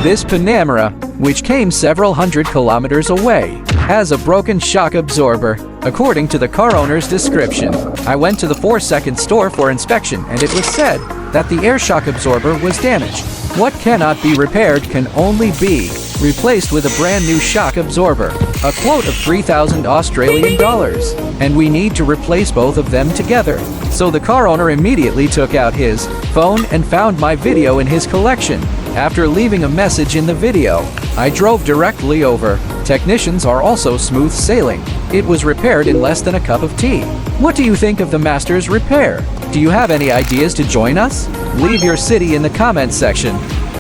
This Panamera, which came several hundred kilometers away, has a broken shock absorber, according to the car owner's description. I went to the 4-second store for inspection and it was said that the air shock absorber was damaged. What cannot be repaired can only be replaced with a brand new shock absorber, a quote of 3,000 Australian dollars, and we need to replace both of them together. So the car owner immediately took out his phone and found my video in his collection. After leaving a message in the video, I drove directly over. Technicians are also smooth sailing. It was repaired in less than a cup of tea. What do you think of the master's repair? Do you have any ideas to join us? Leave your city in the comments section.